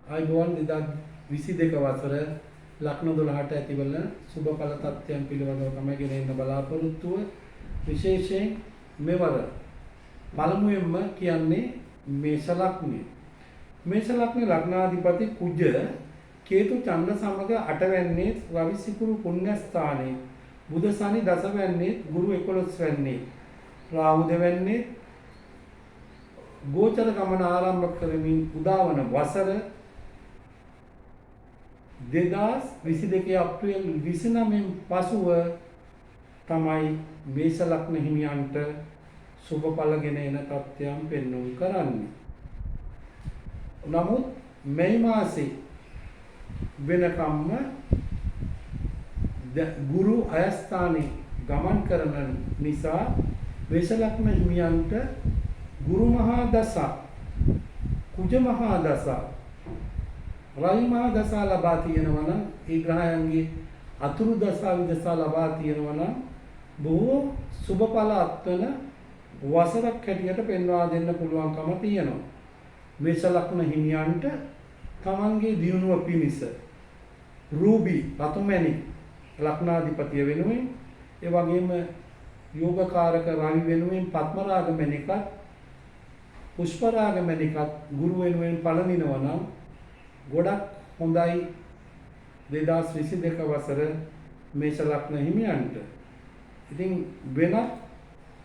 ආයුබෝවන් 2022 වසර ලග්න 12ට ඇතිවන සුබ ඵල තත්ත්වයන් පිළිබඳව තමයි ගෙන එන්න බලාපොරොත්තුව. විශේෂයෙන් මෙවර පළමුවෙන්ම කියන්නේ මේෂ ලග්නය. මේෂ ලග්නේ ලග්නාධිපති කුජ කේතු චන්ද්‍ර සමග 8 වැන්නේ රවි සිකුරු පුණ්‍ය ස්ථානයේ බුධ ශනි 10 වැන්නේ ගුරු 11 වැන්නේ රාහු දෙවැන්නේ ගෝචර ගමන ආරම්භ කරමින් උදාවන වසර 2022 අප්‍රේල් 29 පසුව තමයි මේෂ ලග්න හිමියන්ට සුබ ඵලගෙන එන තත්ත්වයන් පෙන්වුම් කරන්නේ. නමුත් මේ මාසේ වෙනකම්ම ගුරු අයස්ථානයේ ගමන් කරන නිසා මේෂ ලග්න හිමියන්ට ගුරු මහා දසා කුජ මහා දසා රවි මහා දසා ලබා තියෙනවා නම් ඒ ග්‍රහයන්ගේ අතුරු දසා විදසා ලබා තියෙනවා නම් බොහෝ සුබ ඵල අත්වන වසරක් හැටියට පෙන්වා දෙන්න පුළුවන්කම තියෙනවා. මේෂ ලග්න හිමියන්ට තමන්ගේ දියුණුව පිණිස රූබි රතුමැණික් ලග්නාධිපතිය වෙනුවෙන් ඒ වගේම යෝගකාරක රවි වෙනුවෙන් පద్මරාග මැණිකත් පුෂ්පරාග මැණිකත් ගුරු වෙනුවෙන් පළඳිනවා නම් ගොඩක් හොඳයි 2022 වසර මේෂ ලග්න හිමියන්ට. ඉතින් වෙනත්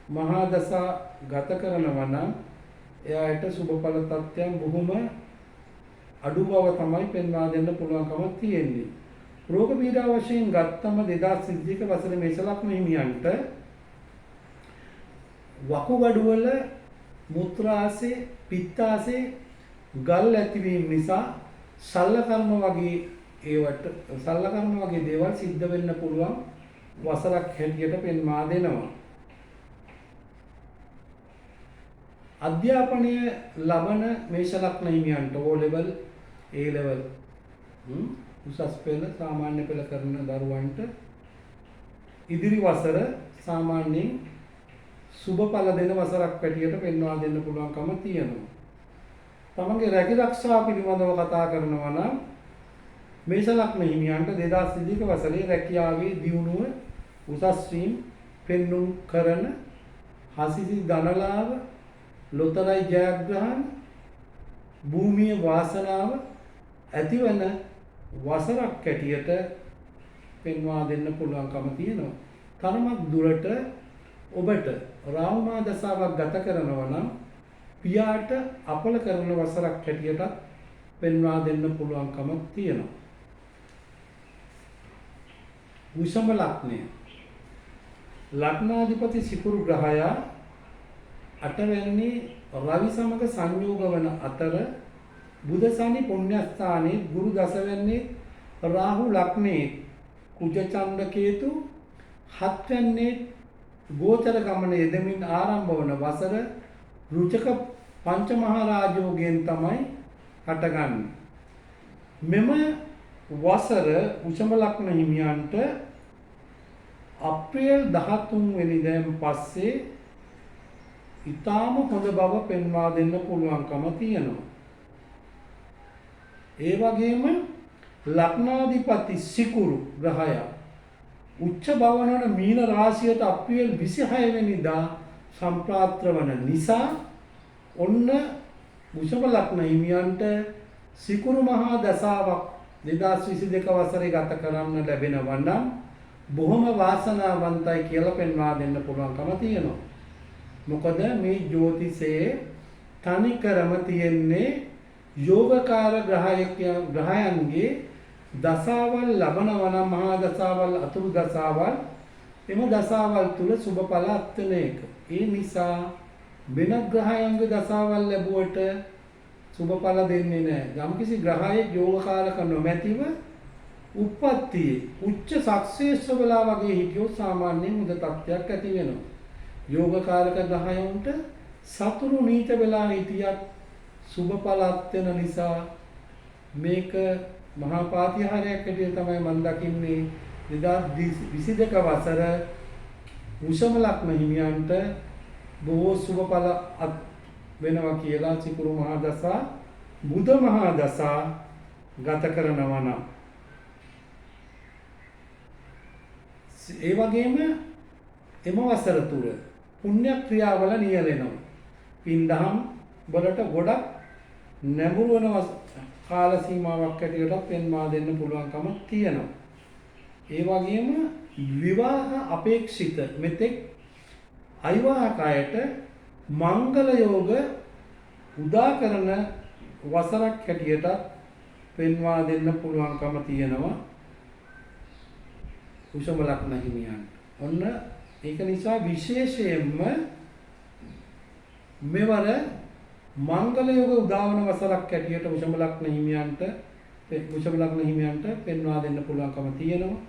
මහා දසා ගත කරනවා නම් එයාට සුබ ඵල තත්ත්වයන් බොහොම අඩු බව තමයි පෙන්වා දෙන්න පුළුවන්කම තියෙන්නේ. රෝග පීඩා වශයෙන් ගත්තම 2022 වසරේ මේෂ ලග්න හිමියන්ට වකුගඩු වල මුත්‍රාසේ පිත්තාසේ ගල් ඇතිවීම නිසා ශල්‍ය කර්ම වගේ දේවල් සිද්ධ වෙන්න පුළුවන් වසරක් හැටියට පෙන්වා දෙනවා. අධ්‍යාපනය ලබන මේෂ ලග්න හිමියන්ට O level A level උසස් පෙළ සාමාන්‍ය පෙළ කරන දරුවන්ට ඉදිරි වසර සාමාන්‍යයෙන් සුබ ඵල දෙන වසරක් පැටියට පෙන්වා දෙන්න පුළුවන්කම තියෙනවා. තමන්ගේ රැකිරක්ෂා පිළිබඳව කතා කරනවා නම් මේෂ ලග්න හිමියන්ට 2022 වසරේ රැකියාවේ දියුණුව උසස් වීම පෙන්눔 කරන හසිසි ධනලාභ ලොතරැයි ජයග්‍රහණ භූමියේ වාසනාව ඇතිවන වසරක් හැටියට පෙන්වා දෙන්න පුළුවන්කම තියෙනවා. තරමක් දුරට ඔබට රාහු මහා දසාවක් ගත කරනවා නම් පියාට අපල කරන වසරක් හැටියට පෙන්වා දෙන්න පුළුවන්කම තියෙනවා. වෘෂභ ලග්නය ලග්නාධිපති සිකුරු ග්‍රහයා 8 වැන්නේ රවි සමග සංයෝග වන අතර බුධ ශනි පුණ්‍ය ස්ථානයේ ගුරු 10 වැන්නේ රාහු ලග්නයේ කුජ චන්ද්‍ර කේතු 7 වැන්නේ ගෝචර ගමන යෙදමින් ආරම්භ වන වසර රුචක පංච මහා රාජෝගයෙන් තමයි හටගන්නේ. මෙම වසර වෘෂභ ලග්න හිමියන්ට අප්‍රේල් 13 වෙනිදාන් පස්සේ ඊටාම හොඳ බව පෙන්වා දෙන්න පුළුවන්කම තියෙනවා. ඒ වගේම ලග්නාධිපති සිකුරු ග්‍රහය උච්ච භවනන මීන රාශියට අප්‍රේල් 26 වෙනිදා සම්ප්‍රාප්ත වන නිසා ඔන්න වෘෂභ ලග්න හිමියන්ට සිකුරු මහා දසාවක් 2022 වසරේ ගත කරන්න ලැබෙනවා නම් බොහොම වාසනාවන්තයි කියලා පෙන්වා දෙන්න පුළුවන්කම තියෙනවා. මොකද මේ ජ්‍යොතිෂයේ තනිකරම තියෙන්නේ යෝගකාර ග්‍රහයන්ගේ දසාවල් ලබනවා නම් මහා දසාවල් අතුරු දසාවල් එම දසාවල් තුල සුබ ඵල අත්වන එක. ඒ නිසා වෙනත් ග්‍රහයන්ගේ දසාවල් ලැබුවට සුබ ඵල දෙන්නේ නැහැ. යම්කිසි ග්‍රහයේ යෝගකාරක නොමැතිව උප්පත්තියේ උච්ච සක්සේස් වෙලා වගේ හිටියොත් සාමාන්‍යයෙන් හොඳ තත්ත්වයක් ඇති වෙනවා. යෝගකාරක ග්‍රහයන්ට සතුරු නීච වෙලා හිටියත් සුබ ඵල අත්වන නිසා මේක මහා පාතිහාරයක් හැටියට තමයි මම දකින්නේ 2022 වසර වෘෂභ ලග්න හිමියන්ට බොහෝ සුබ ඵල වෙනවා කියලා සිකුරු මහා දසා බුධ මහා දසා ගත කරනවා නම් ඒ වගේම එම වසර තුල පුණ්‍ය ක්‍රියාවල නියැලෙනවා. පින්දහම් වලට ගොඩක් නැඹුරු වෙන කාල සීමාවක් ඇටියට පෙන්වා දෙන්න පුළුවන්කම තියෙනවා. ඒ වගේම විවාහ අපේක්ෂිත මෙතෙක් අවිවාහක අයට මංගල යෝග උදා කරන වසරක් හැටියට පෙන්වා දෙන්න පුළුවන්කම තියෙනවා වෘෂභ ලග්න හිමියන්ට. ඔන්න ඒක නිසා විශේෂයෙන්ම මෙවර මංගල යෝග උදාවන වසරක් හැටියට වෘෂභ ලග්න හිමියන්ට පෙන්වා දෙන්න පුළුවන්කම තියෙනවා.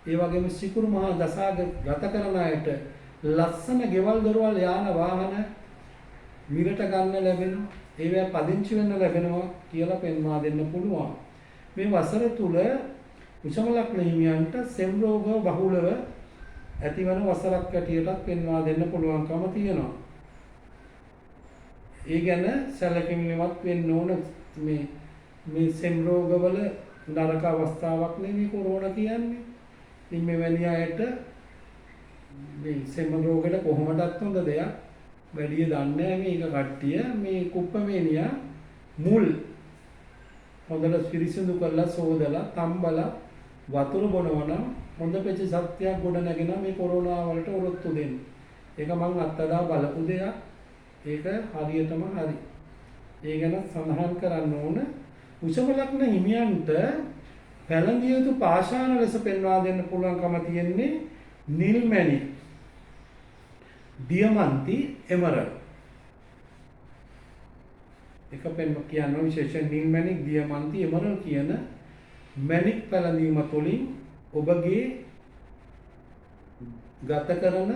ඒ වගේම සිකුරු මහා දසාග ගත කරන අයට ලස්සන ගෙවල් දොරවල් යාන වාහන මිලට ගන්න ලැබෙනවා. ඒවා පදිංචි වෙන්න ලැබෙනවා කියලා පෙන්වා දෙන්න පුළුවන්. මේ වසර තුල වෘෂභ ලග්න හිමියන්ට සෙම් රෝග බහුලව ඇතිවන වසරක් හැටියට පෙන්වා දෙන්න පුළුවන්කම තියෙනවා. ඒ ගැන සැලකිලිමත් වෙන්න ඕන. මේ සෙම් රෝගවල නරක අවස්ථාවක් නෙවෙයි කොරෝනා කියන්නේ. ඉතින් මෙවැනි අයට මේ සෙම් රෝගෙට කොහොමදත් හොඳ දෙයක් වැඩි දන්නේ මේක කට්ටිය මේ කුප්පමේනියා මුල් හොඳට පිරිසිදු කරලා සෝදලා තම්බලා වතුර බොනවා නම් හොඳ පෙච සත්‍යයක් ගොඩ නැගෙන මේ කොරෝනා වලට ඔරොත්තු දෙන්න. ඒක මම අත්දැක බලපු දෙයක්. ඒක හරියටම හරි. ඒ ගැන සඳහන් කරන්න ඕන. වෘෂභ ලග්න හිමියන්ට පැලඳිය යුතු පාෂාණ ලෙස පෙන්වා දෙන්න පුළුවන්කම තියෙන්නේ නිල් මැණික්, දියමන්ති, එමරල්ඩ්. එක පෙන්ව කියන විශේෂයෙන් නිල් මැණික්, දියමන්ති, එමරල්ඩ් කියන මැණික් පැලඳීම තුළින් ඔබගේ ගත කරන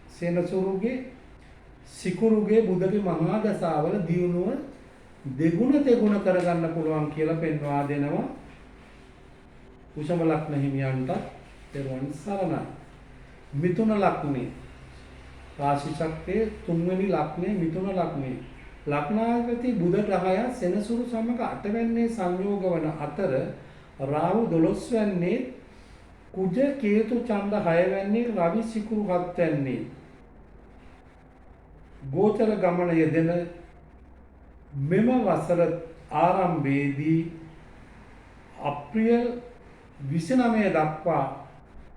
සෙනසුරුගේ සිකුරුගේ බුදගේ මහා දසාවල දියුණුව දෙගුණ තෙගුණ කරගන්න පුළුවන් කියලා පෙන්වා දෙනවා වෘෂභ ලග්න හිමියන්ට. පෙරවන් සරණයි. මිථුන ලග්නේ රාශි චක්‍රයේ 3 වෙනි ලග්නේ මිථුන ලග්නේ ලග්නාධිපති බුධ ග්‍රහය සෙනසුරු සමග 8 වෙන්නේ සංයෝග වන අතර රාහු 12 වෙන්නේ කුජ කේතු ඡන්ද 6 වෙන්නේ රවි සිකුරු 7 වෙන්නේ ගෝචර ගමන යෙදෙන මෙම වසර ආරම්භයේදී අප්‍රේල් 29 දක්වා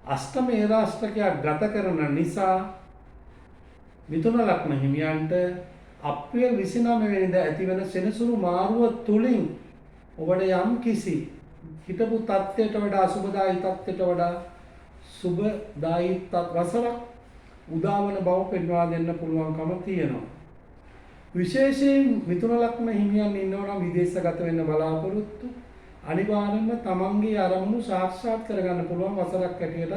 අෂ්ටම ඒරාෂ්ටකයක් ගත කරන නිසා මිථුන ලග්න හිමියන්ට අප්‍රේල් 29 වෙනිදා ඇතිවන සෙනසුරු මාරුව තුලින් ඔබට යම් කිසි හිතපු තත්ත්වයට වඩා සුබදායී තත්ත්වයට වඩා සුබදායී වසරක් උදාවන බව පෙන්වා දෙන්න පුළුවන්කම තියෙනවා. විශේෂයෙන් මිථුන ලග්න හිමියන් ඉන්නවා නම් විදේශගත වෙන්න බලාපොරොත්තු අනිවාර්යයෙන්ම තමන්ගේ අරමුණු සාක්ෂාත් කරගන්න පුළුවන් වසරක් හැටියට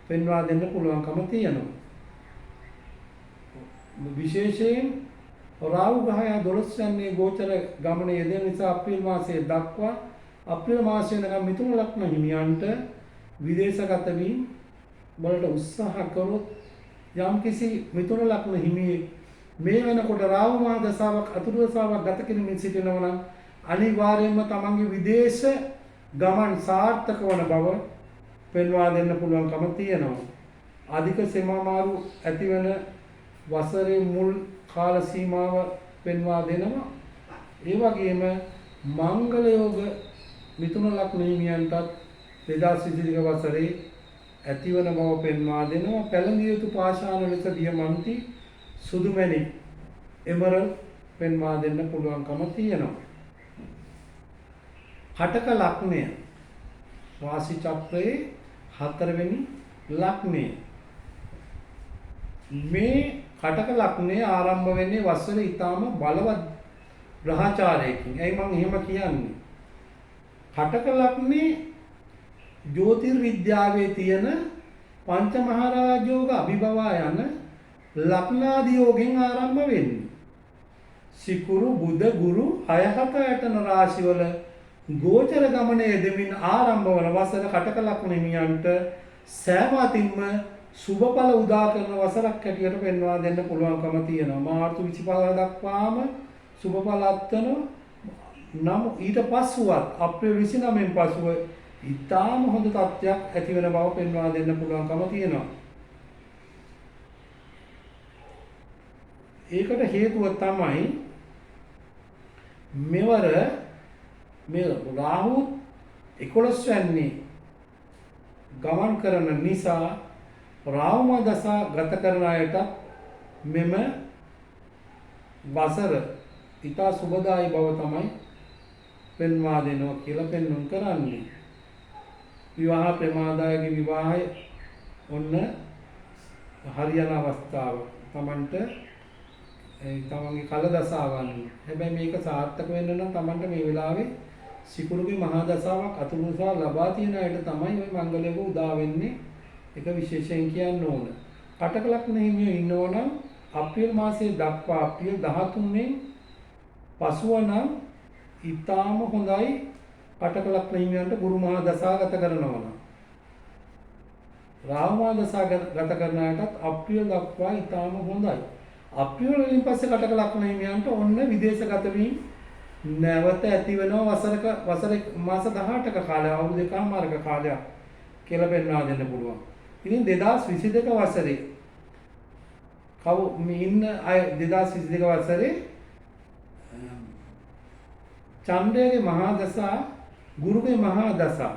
පෙන්වා දෙන්න පුළුවන්කම තියෙනවා. විශේෂයෙන් රාහු ග්‍රහය 12 වෙනි ගෝචර ගමන යෙදෙන නිසා අප්‍රේල් මාසයේ දක්වා අප්‍රේල් මාසයේ නම් මිථුන ලග්න හිමියන්ට විදේශගත වීම වලට උත්සාහ කරොත් යම්කිසි මිථුන ලග්න හිමියෙක් මේ වෙනකොට රාහු මහා දසාවක් අතුරු දසාවක් ගත කිරීමෙන් සිටිනවා නම් අනිවාර්යයෙන්ම තමන්ගේ විදේශ ගමන් සාර්ථක වන බව පෙන්වා දෙන්න පුළුවන්කම තියෙනවා. අධික සෙමාමාරු ඇතිවන වසරේ මුල් කාල සීමාව පෙන්වා දෙනවා. ඒ වගේම මංගල යෝග මිථුන ලග්න හිමියන්ටත් 2022 වසරේ ඇතිවන බව පෙන්වා දෙනවා. පැලඳිය යුතු පාෂාණ ලෙස දියමන්ති, සුදු මැණික්, එමරල්ඩ් පෙන්වා දෙන්න පුළුවන්කම තියෙනවා. කටක ලග්නය රාශි චක්‍රයේ 4 වෙනි ලග්නය. මේ කටක ලග්නය ආරම්භ වෙන්නේ වසරේ ඊටාම බලවත් ග්‍රහචාරයකින්. එයි මම එහෙම කියන්නේ. කටක ලග්නේ ජ්‍යොතිර්විද්‍යාවේ තියෙන පංචමහාරාජයෝග අභිභවා යන ලග්නාදී යෝගෙන් ආරම්භ වෙන්නේ. සිකුරු බුධ ගුරු 6-7 රාශිවල ගෝචර ගමනේ යෙදෙමින් ආරම්භ වන වසර කටක ලග්න හිමියන්ට සෑම අතින්ම සුබඵල උදා කරන වසරක් හැටියට පෙන්වා දෙන්න පුළුවන්කම තියෙනවා. මාර්තු 25 දක්වාම සුබඵල අත්වන නම් ඊට පස්සුවත් අප්‍රේල් 29න් පසුව ඉතාම හොඳ තත්ත්වයක් ඇති වෙන බව පෙන්වා දෙන්න පුළුවන්කම තියෙනවා. ඒකට හේතුව තමයි මෙවර මේ රාහු 11 වැන්නේ ගමන් කරන නිසා රාහු දසා ගත කරන අයට මෙම වසර ඉතා සුබදායි බව තමයි පෙන්වා දෙනවා කියලා පෙන්වුම් කරන්නේ. විවාහ ප්‍රමාදායක විවාහය ඔන්න හරියන අවස්ථාව තමන්ට තමන්ගේ කල දසාවන්. හැබැයි මේක සාර්ථක වෙන්න නම් තමන්ට මේ වෙලාවේ සිකුරුගේ මහා දසාවක් අතුරු දසාව ලබා තියෙන අයට තමයි ওই මංගලයක උදා වෙන්නේ. ඒක විශේෂයෙන් කියන්න ඕන. කටක ලග්න හිමියෝ ඉන්නවනම් අප්‍රේල් මාසයේ දක්වා අප්‍රේල් 13 පසුව නම් ඊටාම හොඳයි. කටක ලග්න හිමියන්ට ගුරු මහා දසාව ගත කරනවා නම් රාහු මහා දසාව ගත කරන අයටත් අප්‍රේල් දක්වා ඊටාම හොඳයි. අප්‍රේල් වලින් පස්සේ කටක ලග්න හිමියන්ට ඔන්න විදේශගත වීම නැවත ඇති වෙනවා වසර මාස 18ක කාලය අවුරුදු දෙකමාරක කාලයක් කියලා පෙන්වා දෙන්න පුළුවන්. ඉතින් 2022 වසරේ මේ ඉන්න අය 2022 වසරේ චන්ද්‍රයේ මහා දසා ගුරුගේ මහා දසා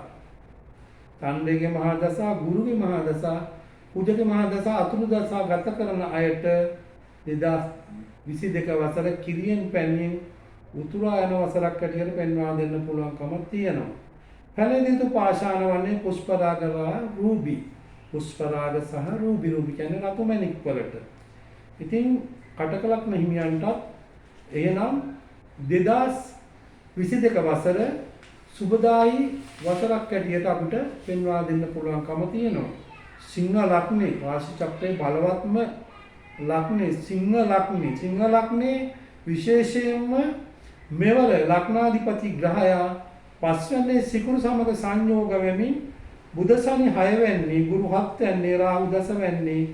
චන්ද්‍රයේ මහා දසා ගුරුගේ මහා දසා කුජගේ මහා දසා අතුරු දසා ගත කරන අයට 2022 වසර කිරියෙන් පැණියෙන් උතුරා යන වසරක් ඇටියට පෙන්වා දෙන්න පුළුවන්කම තියෙනවා. පැලෙදිතු පාෂාණ වන්නේ පුෂ්පරාග රූබි. පුෂ්පරාග සහ රූබි කියන්නේ රතු මැණික් වලට. ඉතින් කටක ලග්න හිමියන්ටත් එහෙනම් 2022 වසර සුබදායි වසරක් ඇටියට අපිට පෙන්වා දෙන්න පුළුවන්කම තියෙනවා. සිංහ ලග්නේ රාශි චක්‍රයේ බලවත්ම ලග්නේ සිංහ ලග්නේ. සිංහ ලග්නේ විශේෂයෙන්ම මෙවර ලග්නාධිපති ග්‍රහයා පස්වැන්නේ සිකුරු සමග සංයෝග වෙමින් බුධ ශනි 6 වෙන්නේ ගුරු 7 වෙන්නේ රාහු 10 වෙන්නේ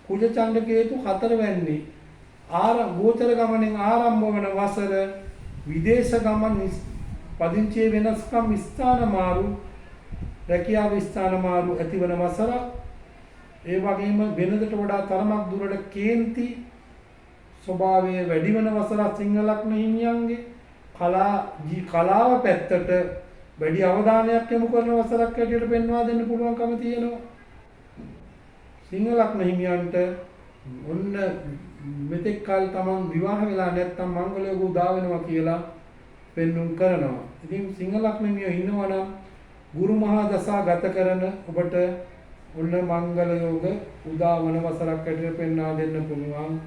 කුජ චණ්ඩ කේතු 4 වෙන්නේ ගෝචර ගමනෙන් ආරම්භ වන වසර විදේශ ගමන් පදිංචි වෙනස්කම් ස්ථාන මාරු රැකියාව ස්ථාන මාරු ඇතිවන වසරක්. ඒ වගේම වෙනදට වඩා තරමක් දුරට කේන්ති ස්වභාවය වැඩි වෙන වසරක් සිංහ ලග්න හිමියන්ගේ කලාව පැත්තට වැඩි අවධානයක් යොමු කරන වසරක් ඇටියට පෙන්වා දෙන්න පුළුවන්කම තියෙනවා. සිංහ ලග්න හිමියන්ට ඔන්න මෙතෙක් කල තමන් විවාහ වෙලා නැත්නම් මංගලයක උදා වෙනවා කියලා පෙන්වුම් කරනවා. ඉතින් සිංහ ලග්න හිමියෝ ඉන්නවනම් ගුරු මහා දසා ගත කරන ඔබට ඔන්න මංගල යෝග උදා වන වසරක් ඇටියට පෙන්වා දෙන්න පුළුවන්.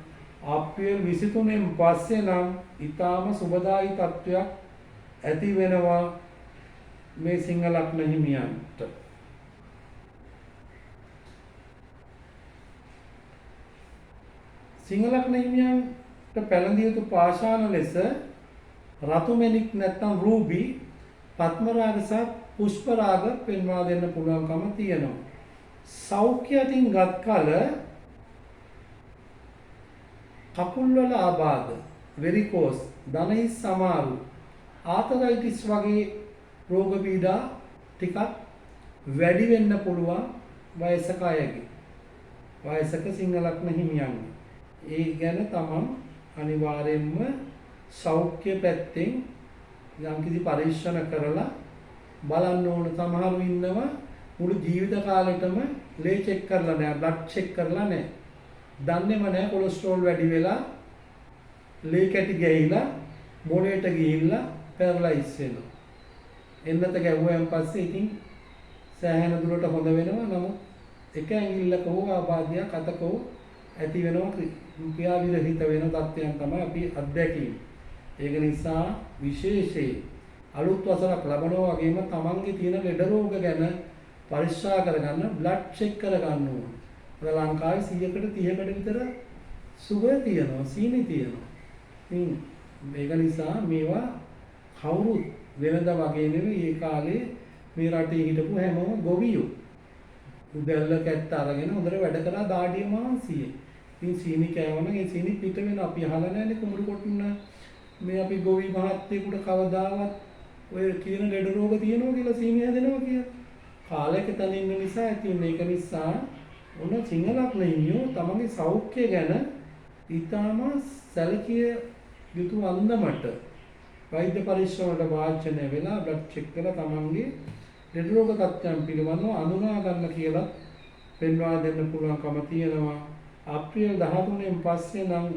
අප්‍රේල් 23න් පස්සේ නම් ඊටාම සුබදායි තත්වයක් ඇති වෙනවා මේ සිංහ ලග්න හිමියන්ට. සිංහ ලග්න හිමියන්ට පැළඳිය යුතු පාෂාණ ලෙස රතු මැණික් නැත්නම් රූබි, පద్ම රාග සහ පුෂ්ප රාග පෙන්වා දෙන්න පුළුවන්කම තියෙනවා. සෞඛ්‍යයෙන් ගත් කල කකුල්වල ආබාධ, වෙරිකෝස්, දණහිස් සමාරු, ආතරයිටිස් වගේ රෝග පීඩා ටිකක් වැඩි වෙන්න පුළුවන් වයසක අයගේ. වයසක සිංහ ලග්න හිමියන්ගේ. ඒ ගැන තමන් අනිවාර්යයෙන්ම සෞඛ්‍ය පැත්තෙන් යම්කිසි පරීක්ෂණ කරලා බලන්න ඕන. සමහරු ඉන්නවා මුළු ජීවිත කාලෙටම ලේ චෙක් කරලා නැහැ, බ්ලඩ් චෙක් කරලා නැහැ. දන්නේම නැහැ කොලෙස්ටරෝල් වැඩි වෙලා ලේ කැටි ගෑහිලා මොළයට ගිහිල්ලා පැරලයිස් වෙනවා. එන්නත ගැව්වයන් පස්සේ ඉතින් සෑහෙන දුරට හොඳ වෙනවා. නමුත් එක ඇඟිල්ලක හෝ ආබාධයක් අතක හෝ ඇති වෙනවා, ක්‍රියා විරහිත වෙන තත්ත්වයන් තමයි අපි අත්දැකීම. ඒක නිසා විශේෂයෙන් අලුත් වසරක් ලබනවා වගේම තමන්ගේ තියෙන ලෙඩ රෝග ගැන පරීක්ෂා කරගන්න, බ්ලඩ් චෙක් කරගන්න ඕන. ලංකාවේ 100කට 30කට විතර සුගර් තියෙනවා, සීනි තියෙනවා. ඉතින් මේක නිසා මේවා කවුරුත් වෙනද වගේ නෙවෙයි. ඒ කාලේ මේ රටේ හිටපු හැමෝම ගොවියෝ උදැල්ල කැත්ත අරගෙන හොඳට වැඩ කරා දාඩිය මාංශියේ. ඉතින් සීනි කෑවනම් ඒ සීනි පිට වෙන අපි අහලා නැන්නේ කුඹුරු කොටුන මේ අපි ගොවි මහත්තයෙකුට කවදාවත් ඔය කියන ලෙඩ රෝග තියෙනවා කියලා සීනිය හැදෙනවා කියලා. කාලයක තන ඉන්න නිසා ඇති වෙන එක නිසා ඔන්න සිංහලක් නෙමියෝ තමන්ගේ සෞඛ්‍ය ගැන ඊටාම සැලකිය යුතු අන්දමට වෛද්‍ය පරීක්ෂණවලට වාර්ජනය වෙලා බ්ලඩ් චෙක් කරලා තමන්ගේ ලෙඩ රෝග තත්ත්වයන් පිළිබඳව අඳුනා ගන්න කියලා පෙන්වා දෙන්න පුළුවන්කම තියෙනවා. අප්‍රේල් 13න් පස්සේ නම්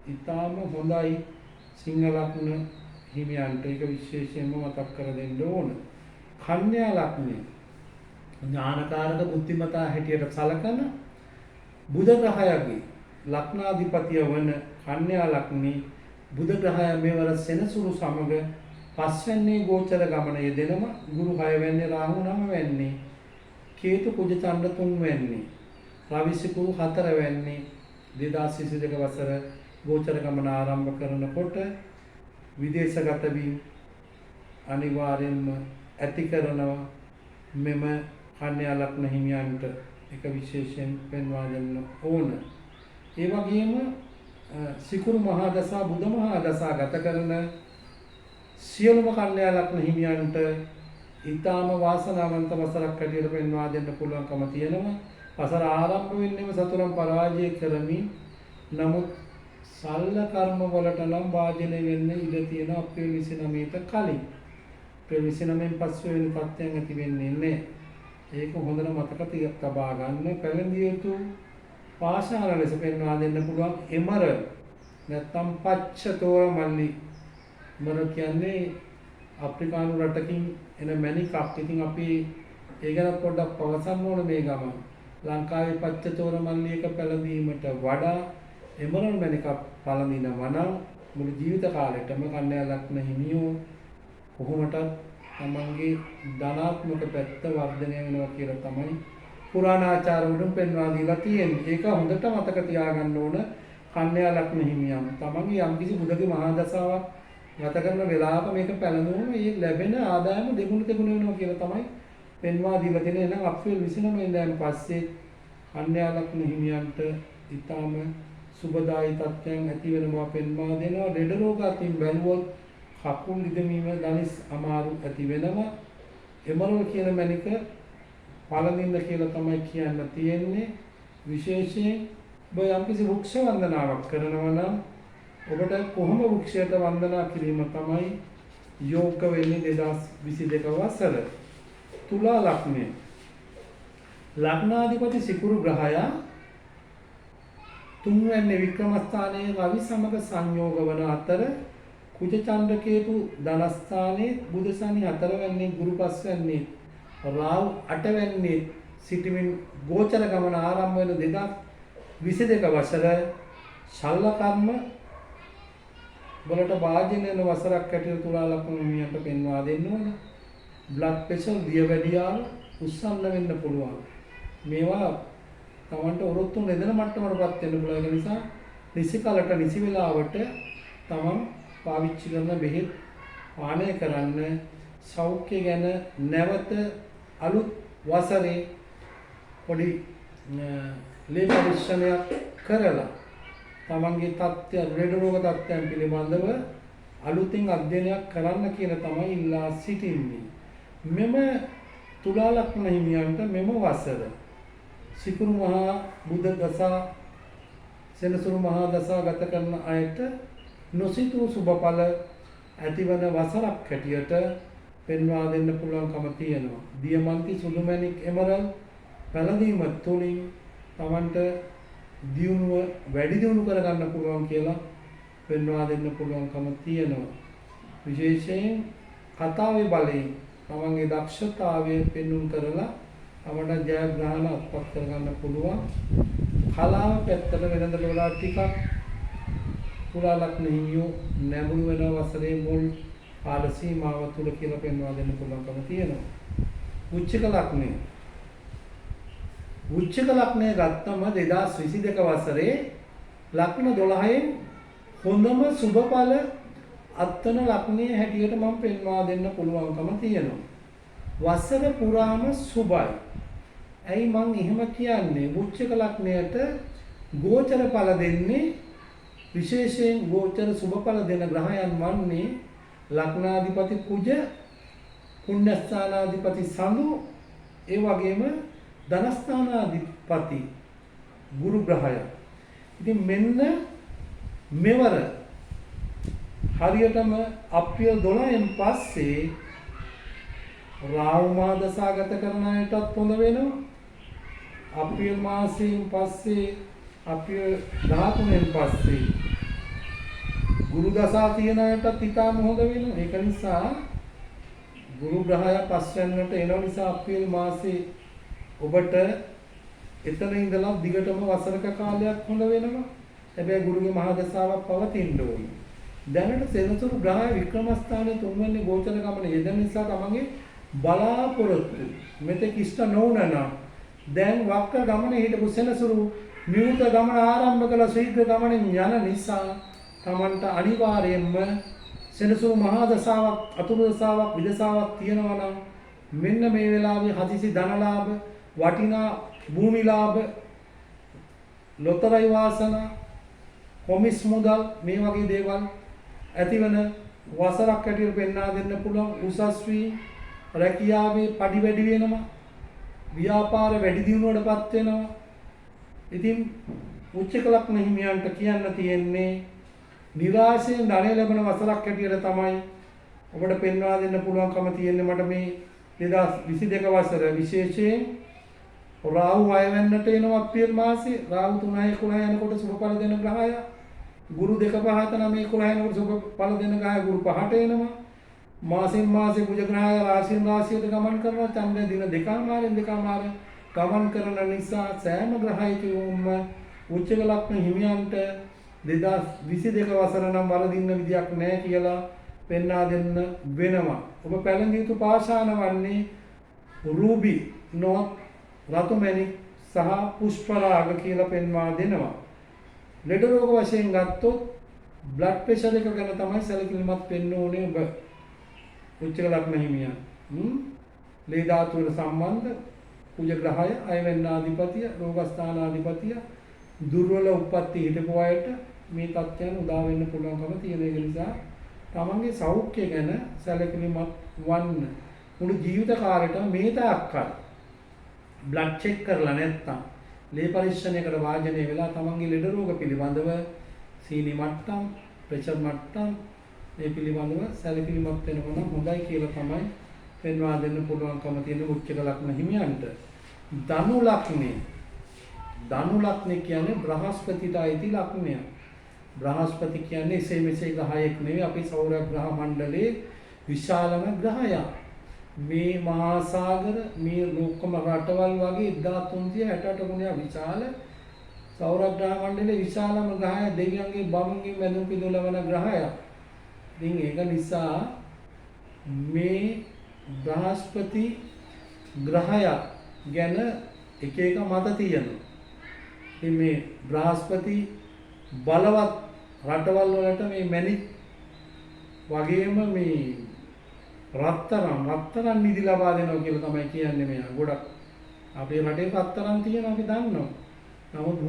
ඊටාම හොඳයි සිංහ ලග්න හිමියන්ට. ඒක විශේෂයෙන්ම මතක් කර දෙන්න ඕන. කන්‍යා ලග්නය ඥානකාරක බුද්ධිමතා හැටියට සලකන බුධ ග්‍රහයගේ ලග්නාධිපතිය වන කන්‍යා ලග්නේ බුධ ග්‍රහය මෙවර සෙනසුරු සමග පස්වැන්නේ ගෝචර ගමන යෙදෙනම ගුරු 6 වෙන්නේ රාහු 9 වෙන්නේ කේතු කුජ චණ්ඩ 3 වෙන්නේ රවි සිකුරු 4 වෙන්නේ 2022 වසර ගෝචර ගමන ආරම්භ කරනකොට විදේශගත වීම අනිවාර්යෙන්ම ඇති කරනවා මෙම කන්‍යා ලග්න හිමියන්ට. එක විශේෂයෙන් පෙන්වා දෙන්න ඕන. ඒ වගේම සිකුරු මහා දසා බුධ මහා දසා ගත කරන සියලුම කන්‍යා ලග්න හිමියන්ට ඊටාම වාසනාවන්ත වසරක් හැටියට පෙන්වා දෙන්න පුළුවන්කම තියෙනවා. වසර ආරම්භ වෙන්නේම සතුරන් පරාජය කරමින් නමුත් සල්ල කර්ම වලට නම් වාජනය වෙන්න ඉඩ තියෙන අප්‍රේල් 29ට කලින්. අප්‍රේල් 29න් පස්සේ වෙන තත්ත්වයන් ඇති වෙන්නේ නැහැ. ඒක හොඳට මතක තබා ගන්න. පැලඳිය යුතු පාෂාණ ලෙස පෙන්වා දෙන්න පුළුවන් එමරල් නැත්නම් පච්චතෝර මල්ලි. එමරල් කියන්නේ අප්‍රිකානු රටකින් එන මැණිකක්. ඉතින් අපි ඒ ගැන පොඩ්ඩක් පවසන්න ඕන මේ ගමන. ලංකාවේ පච්චතෝර මල්ලි එක පැලඳීමට වඩා එමරල් මැණිකක් පළඳිනවා නම් මුළු ජීවිත කාලෙටම කන්‍යා ලග්න හිමියෝ කොහොමටත් තමන්ගේ ධනාත්මක පැත්ත වර්ධනය වෙනවා කියලා තමයි පුරාණාචාර්යවරුන් පෙන්වා දීලා තියෙන්නේ. ඒක හොඳට මතක තියාගන්න ඕන කන්‍යා ලග්න හිමියන්. තමන්ගේ යම්කිසි බුදගේ මහා දසාවක් ගත කරන වෙලාවක මේක පැලඳුනම මේ ලැබෙන ආදායම දෙගුණ තෙගුණ වෙනවා කියලා තමයි පෙන්වා දීලා තියෙන්නේ. එහෙනම් අප්‍රේල් 29 ඉඳන් පස්සේ කන්‍යා ලග්න හිමියන්ට ඊටාම සුබදායි තත්ත්වයන් ඇති වෙනවා පෙන්වා දෙනවා. ලෙඩ රෝග අතින් බැලුවොත් කකුල් ඉදමීම ධනිස් අමාරු ඇති වෙනවා. එමරල් කියන මැණික පළඳින්න කියලා තමයි කියන්න තියෙන්නේ. විශේෂයෙන් ඔබ යම්කිසි වෘක්ෂ වන්දනාවක් කරනවා නම් ඔබට කොහොම වෘක්ෂයට වන්දනා කිරීම තමයි යෝග්‍ය වෙන්නේ 2022 වසර. තුලා ලග්නය ලග්නාධිපති සිකුරු ග්‍රහයා තුන්වැන්නේ වික්‍රමස්ථානයේ රවි සමග සංයෝග වන අතර කුජ චණ්ඩ කේතු ධනස්ථානයේ බුධ ශනි 4 වෙන්නේ ගුරු 5 වෙන්නේ රාහු 8 වෙන්නේ සිටමින් ගෝචර ගමන ආරම්භ වෙන 2022 වසර ශල්ල කර්ම වලට වාජනය වෙන වසරක් හැටියට තුලා ලග්න හිමියන්ට පෙන්වා දෙන්න ඕනේ. බ්ලඩ් ප්‍රෙෂර් දියවැඩියාව උස්සන්න වෙන්න පුළුවන්. මේවා තමන්ට ඔරොත්තු නෙදෙන මට්ටමකටපත් වෙන්න පුළුවන්. ඒ නිසා නිසි කලට නිසි වෙලාවට තමන් පාවිච්චි කරන බෙහෙත් පානය කරන්න. සෞඛ්‍ය ගැන නැවත අලුත් වසරේ පොඩි ලේ පරීක්ෂණයක් කරලා තමන්ගේ තත්ත්වය ලෙඩ රෝග තත්ත්වයන් පිළිබඳව අලුතින් අධ්‍යයනයක් කරන්න කියලා තමයි ඉල්ලා සිටින්නේ. මෙම තුලා ලග්න හිමියන්ට මෙම වසර සිකුරු මහා බුධ දසා සෙනසුරු මහා දසා ගත කරන අයට නොසිතූ සුබඵල ඇතිවන වසරක් හැටියට පෙන්වා දෙන්න පුළුවන්කම තියෙනවා. දියමන්ති සුදු මැණික් එමරල් පැලඳීම තුළින් තමන්ට දියුණුව වැඩි දියුණු කරගන්න පුළුවන් කියලා පෙන්වා දෙන්න පුළුවන්කම තියෙනවා. විශේෂයෙන් කතාවේ බලයෙන් තමන්ගේ දක්ෂතාවය පෙන්වුම් කරලා තමන්ට ජයග්‍රහණ අත්පත් කරගන්න පුළුවන්. කලාව පැත්තට වෙනදට වඩා ටිකක් තුලා ලග්න හිමියෝ නැඹුරු වෙන වසරේ මුල් කාල සීමාව තුල කියලා පෙන්වා දෙන්න පුළුවන්කම තියෙනවා. උච්චක ලග්නය ගත්තම 2022 වසරේ ලග්න 12න් හොඳම සුබඵල අත්වන ලග්නයේ හැටියට මම පෙන්වා දෙන්න පුළුවන්කම තියෙනවා. වසර පුරාම සුබයි. ඇයි මං එහෙම කියන්නේ? උච්චක ලග්නයට ගෝචර ඵල දෙන්නේ විශේෂයෙන් ගෝචර සුබඵල දෙන ග්‍රහයන් වන්නේ ලග්නාධිපති කුජ, පුණ්‍යස්ථානාධිපති සඳු, ඒ වගේම ධනස්ථානාධිපති ගුරු ග්‍රහය. ඉතින් මෙන්න මෙවර හරියටම අප්‍රේල් 12න් පස්සේ රාහු මා දසාගත කරන අයටත් හොඳ වෙනවා. අප්‍රේල් මාසයෙන් පස්සේ අප්‍රේල් 13න් පස්සේ ගුරු දසා තියෙන අයටත් ඉතාම හොඳ වෙනවා. ඒක නිසා ගුරු ග්‍රහය පස්වෙන්නට එන නිසා අප්‍රේල් මාසේ ඔබට එතන ඉඳලා දිගටම වසරක කාලයක් හොඳ වෙනවා. හැබැයි ගුරුගේ මහා දසාවක් පවතින්න ඕනේ. දැනට සෙනසුරු ග්‍රහය වික්‍රමස්ථානයේ තුන්වෙනි ගෝචර ගමන යෙදෙන නිසා තමන්ගේ බලාපොරොත්තු මෙතෙක් ඉෂ්ට නොවුණා දැන් වක්‍ර ගමනේ හිටපු සෙනසුරු නියුත ගමන ආරම්භ කළ ශීඝ්‍ර ගමනෙන් යන නිසා තමන්ට අනිවාර්යයෙන්ම සෙනසුරු මහා දසාවක් අතුරු දසාවක් විදසාවක් තියෙනවා නම් මෙන්න මේ වෙලාවේ හදිසි ධනලාභ වටිනා භූමි ලාභ ලොතරැයි වාසනා කොමිස් මුදල් මේ වගේ දේවල් ඇතිවන වසරක් ඇටියට පෙන්වා දෙන්න පුළුවන්. උසස් වී රැකියාවේ පඩි වැඩි වෙනවා, ව්‍යාපාර වැඩි දියුණුවටපත් වෙනවා. ඉතින් උච්චක ලග්න හිමියන්ට කියන්න තියෙන්නේ නිරාශයෙන් ධනය ලැබෙන වසරක් ඇටියට තමයි ඔබට පෙන්වා දෙන්න පුළුවන්කම තියෙන්නේ. මට මේ 2022 වසර විශේෂයෙන් රාහු 6 වෙනිට එනවා අප්‍රේල් මාසේ. රාහු 3 11 යනකොට සුබඵල දෙන ග්‍රහය. ගුරු 2 5 9 11 යනකොට සුබඵල දෙන ග්‍රහය ගුරු 5ට එනවා. මාසෙන් මාසේ කුජ ග්‍රහය රාශියෙන් රාශියට ගමන් කරනවා. චන්ද්‍රය දින දෙකමාරෙන් දෙකමාර ගමන් කරන නිසා සෑම ග්‍රහයකම උච්චක ලග්න හිමියන්ට 2022 වසර නම් වරදින්න විදියක් නැහැ කියලා පෙන්වා දෙන්න වෙනවා. ඔබ පැලඳිය යුතු පාෂාණ වන්නේ රූබි, නොත්, රතුමැණික් සහ පුෂ්පරාග කියලා පෙන්වා දෙනවා. ලෙඩ රෝග වශයෙන් ගත්තොත් බ්ලඩ් ප්‍රෙෂර් එක ගැන තමයි සැලකිලිමත් වෙන්න ඕනේ ඔබ. උච්චක ලග්න හිමියන්. ලේ ධාතුවට සම්බන්ධ කුජ ග්‍රහය, අයවැන්නාධිපතිය, රෝගස්ථානාධිපතිය දුර්වල උප්පත්ති හිටපු අයට මේ තත්ත්වයන් උදා වෙන්න පුළුවන්කම තියෙන. ඒ නිසා තමන්ගේ සෞඛ්‍ය ගැන සැලකිලිමත් වන්න. මුළු ජීවිත කාලෙටම මේ තාක්කල් බ්ලඩ් චෙක් කරලා නැත්නම් ලේ පරීක්ෂණයකට වාජනය වෙලා තමන්ගේ ලෙඩ රෝග පිළිබඳව සීනි මට්ටම්, ප්‍රෙෂර් මට්ටම් මේ පිළිබඳව සැලකිලිමත් වෙනකොට හොඳයි කියලා තමයි පෙන්වා දෙන්න පුළුවන්කම තියෙන උච්චක ලග්න හිමියන්ට. ධනු ලග්නේ. ධනු ලග්නේ කියන්නේ බ්‍රහස්පතිට අයිති ලග්නය. බ්‍රහස්පති කියන්නේ එසේ මෙසේ ග්‍රහයෙක් නෙවෙයි, අපේ සෞර ග්‍රහ මණ්ඩලයේ විශාලම ග්‍රහයක්. මේ මහා සාගර, මේ ලෝකම රටවල් වගේ 1368 ගුණයක් විශාල සෞර ග්‍රහ මණ්ඩලයේ විශාලම ග්‍රහය, දෙවියන්ගේ බමුණුගේ මැදුම් පිදුලවන ග්‍රහයක්. ඉතින් ඒක නිසා මේ බ්‍රහස්පති ග්‍රහය ගැන එක එක මත තියෙනවා. ඉතින් මේ බ්‍රහස්පති බලවත් රටවල් වලට මේ මැණික් වගේම මේ රත්තරන් නිදි ලබා දෙනවා කියලා තමයි කියන්නේ. මෙයා ගොඩක් අපේ රටේ රත්තරන් තියෙනවා අපි දන්නවා. නමුත්